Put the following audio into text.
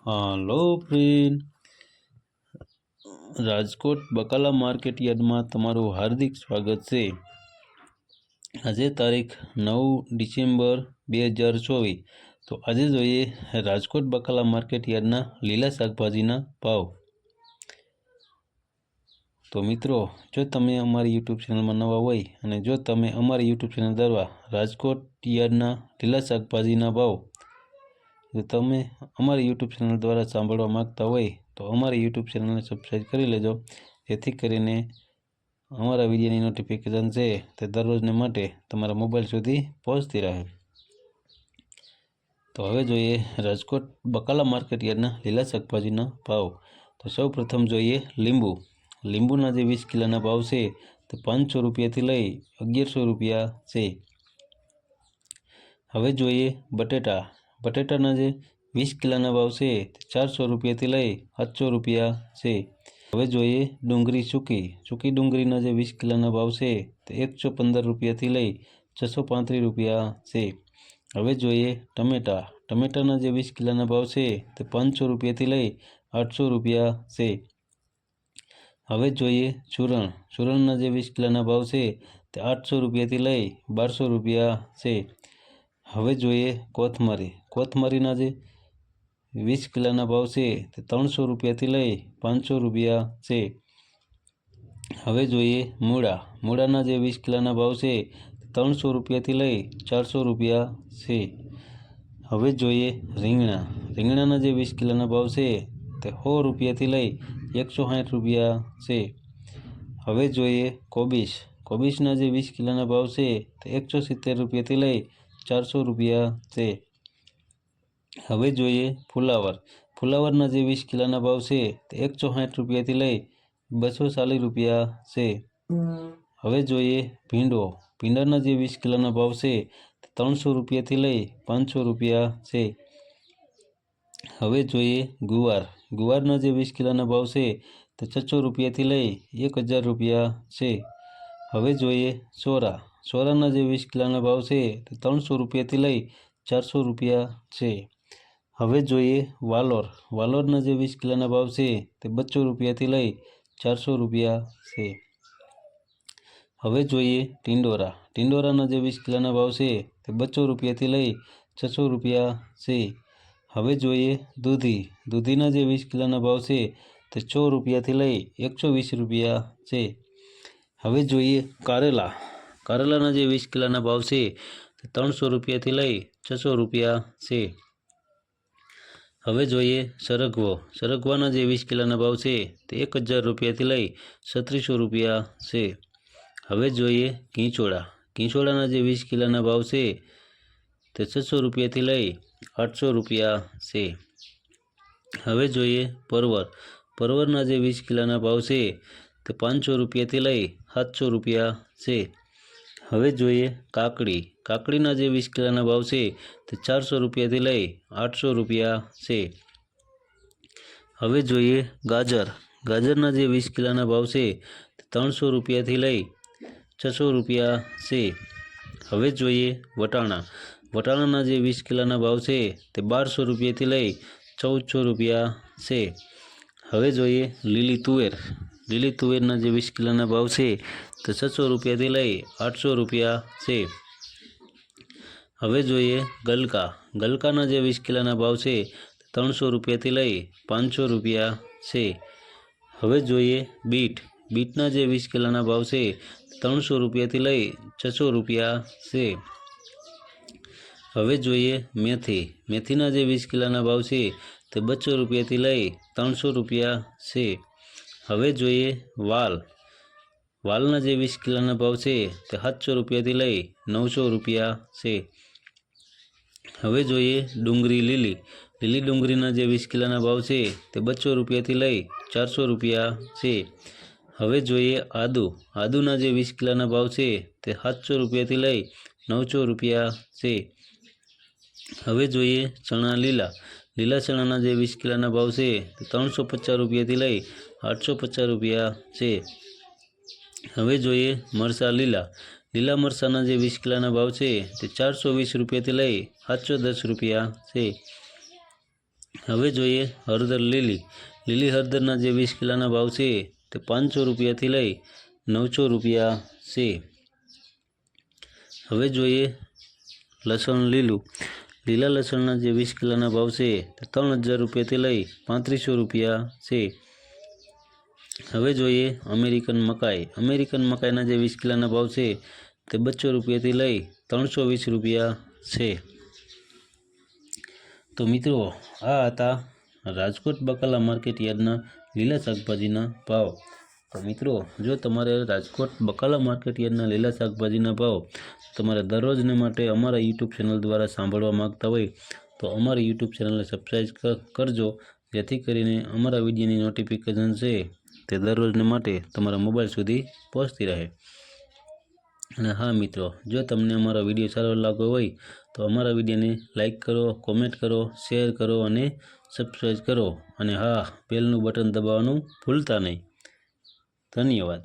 હાલો friend, Rajkot બકાલા market યાર્ડમાં તમારું હાર્દિક સ્વાગત છે। આજે તારીખ 9 ડિસેમ્બર 2024। તો આજે જોઈએ રાજકોટ બકાલા માર્કેટ યાર્ડના લીલા શાકભાજીના ભાવ। તો મિત્રો, જો તમે અમારી યુટ્યુબ ચેનલમાં નવા હોય અને જો તમે અમારી યુટ્યુબ ચેનલ દ્વારા રાજકોટ યાર્ડના લીલા શાકભાજીના ભાવ જો તમે અમારી યુટ્યુબ ચેનલ દ્વારા સાંભળવા માંગતા હોય તો અમારી યુટ્યુબ ચેનલને સબસ્ક્રાઈબ કરી લેજો, જેથી કરીને અમારા વિડીયોની નોટિફિકેશન છે તે દરરોજને માટે તમારા મોબાઈલ સુધી પહોંચતી રહે। તો હવે જોઈએ રાજકોટ બકાલા માર્કેટ યાર્ડના લીલા શાકભાજીના ભાવ। તો સૌ પ્રથમ જોઈએ લીંબુના જે 20 કિલોના ભાવ છે તે 500 રૂપિયાથી લઈ 1100 રૂપિયા છે। હવે જોઈએ બટેટાના જે 20 કિલોના ભાવ છે તે 400 રૂપિયાથી લઈ 700 રૂપિયા છે। હવે જોઈએ ડુંગળી સૂકી ડુંગળીના જે 20 કિલોના ભાવ છે તે 115 રૂપિયાથી લઈ 635 રૂપિયા છે। હવે જોઈએ ટમેટાના જે 20 કિલોના ભાવ છે તે 500 રૂપિયાથી લઈ 800 રૂપિયા છે। હવે જોઈએ ચૂરણના જે 20 કિલોના ભાવ છે તે 800 રૂપિયાથી લઈ 1200 રૂપિયા છે। હવે જોઈએ કોથમરીના જે 20 કિલોના ભાવ છે તે 300 રૂપિયાથી લઈ 500 રૂપિયા છે। હવે જોઈએ મૂળાના જે 20 કિલોના ભાવ છે તે 300 રૂપિયાથી લઈ 400 રૂપિયા છે। હવે જોઈએ રીંગણાના જે 20 કિલોના ભાવ છે તે 100 રૂપિયાથી લઈ 160 રૂપિયા છે। હવે જોઈએ કોબીસના જે 20 કિલોના ભાવ છે તે 170 રૂપિયાથી લઈ 400 રૂપિયા છે। હવે જોઈએ ફુલાવરના જે 20 કિલોના ભાવ છે તે 160 રૂપિયાથી લઈ 240 રૂપિયા છે। હવે જોઈએ ભીંડાના જે 20 કિલોના ભાવ છે તે 300 રૂપિયાથી લઈ 500 રૂપિયા છે। હવે જોઈએ ગુવારના જે 20 કિલોના ભાવ છે તે 600 રૂપિયાથી લઈ 1000 રૂપિયા છે। હવે જોઈએ સોરાના જે 20 કિલોના ભાવ છે તે 300 રૂપિયાથી લઈ 400 રૂપિયા છે। હવે જોઈએ વાલોરના જે 20 કિલોના ભાવ છે તે 200 રૂપિયાથી લઈ 400 રૂપિયા છે। હવે જોઈએ ટિંડોરાના જે 20 કિલોના ભાવ છે તે 200 રૂપિયાથી લઈ 600 રૂપિયા છે। હવે જોઈએ દૂધીના જે 20 કિલોના ભાવ છે તે 100 રૂપિયાથી લઈ 120 રૂપિયા છે। હવે જોઈએ કારેલાના જે 20 કિલોના ભાવ છે તે 300 રૂપિયાથી લઈ 600 રૂપિયા છે। હવે જોઈએ સરગવાના જે 20 કિલોના ભાવ છે તે 1000 રૂપિયાથી લઈ 3600 રૂપિયા છે। હવે જોઈએ ઘીંચોળાના જે 20 કિલોના ભાવ છે તે 600 રૂપિયાથી લઈ 800 રૂપિયા છે। હવે જોઈએ પરવરના જે 20 કિલોના ભાવ છે તે 500 રૂપિયાથી લઈ 700 રૂપિયા છે। હવે જોઈએ કાકડીના જે 20 કિલોના ભાવ છે તે 400 રૂપિયાથી લઈ 800 રૂપિયા છે। હવે જોઈએ ગાજરના જે 20 કિલોના ભાવ છે તે 300 રૂપિયાથી લઈ 600 રૂપિયા છે। હવે જોઈએ વટાણાના જે 20 કિલોના ભાવ છે તે 1200 રૂપિયાથી લઈ 1400 રૂપિયા છે। હવે જોઈએ લીલી તુવેરના જે 20 કિલોના ભાવ છે તે 600 રૂપિયાથી લઈ 800 રૂપિયા છે। હવે જોઈએ ગલકાના જે 20 કિલોના ભાવ છે તે 300 રૂપિયાથી લઈ 500 રૂપિયા છે। હવે જોઈએ બીટના જે 20 કિલોના ભાવ છે તે 300 રૂપિયાથી લઈ 600 રૂપિયા છે। હવે જોઈએ મેથીના જે 20 કિલોના ભાવ છે તે 200 રૂપિયાથી લઈ 300 રૂપિયા છે। હવે જોઈએ વાલના જે 20 કિલોના ભાવ છે તે 700 રૂપિયાથી લઈ 900 રૂપિયા છે। હવે જોઈએ લીલી ડુંગળીના જે 20 કિલોના ભાવ છે તે 200 રૂપિયાથી લઈ 400 રૂપિયા છે। હવે જોઈએ આદુના જે 20 કિલોના ભાવ છે તે 700 રૂપિયાથી લઈ 900 રૂપિયા છે। હવે જોઈએ લીલા ચણાના જે 20 કિલોના ભાવ છે તે 350 રૂપિયાથી લઈ 850 રૂપિયા છે। હવે જોઈએ લીલા મરચાંના જે 20 કિલોના ભાવ છે તે 420 રૂપિયાથી લઈ 710 રૂપિયા છે। હવે જોઈએ હળદર લીલી. લીલી હળદરના જે 20 કિલોના ભાવ છે તે 500 રૂપિયાથી લઈ 900 રૂપિયા છે. હવે જોઈએ લસણ લીલું. લીલા લસણના જે 20 કિલોના ભાવ છે તે 3000 રૂપિયાથી લઈ 3500 રૂપિયા છે. હવે જોઈએ અમેરિકન મકાઈ. અમેરિકન મકાઈના જે 20 કિલોના ભાવ છે તે 200 રૂપિયાથી લઈ 320 રૂપિયા છે. તો મિત્રો આ હતા રાજકોટ બકાલા માર્કેટ યાર્ડના લીલા શાકભાજીના ભાવ. તો મિત્રો જો તમારે રાજકોટ બકાલા માર્કેટ યાર્ડના લીલા શાકભાજીના ભાવ તમારે દરરોજને માટે અમારા યુટ્યુબ ચેનલ દ્વારા સાંભળવા માગતા હોય તો અમારી યુટ્યુબ ચેનલને સબસ્ક્રાઈબ કરજો, જેથી કરીને અમારા વિડીયોની નોટિફિકેશન છે તે દરરોજને માટે તમારા મોબાઈલ સુધી પહોંચતી રહે. અને હા મિત્રો, જો તમને અમારો વિડીયો સારો લાગ્યો હોય તો અમારા વિડીયોને લાઈક કરો, કોમેન્ટ કરો, શેર કરો અને સબસ્ક્રાઈબ કરો. અને હા, બેલનું બટન દબાવવાનું ભૂલતા નહીં. ધન્યવાદ.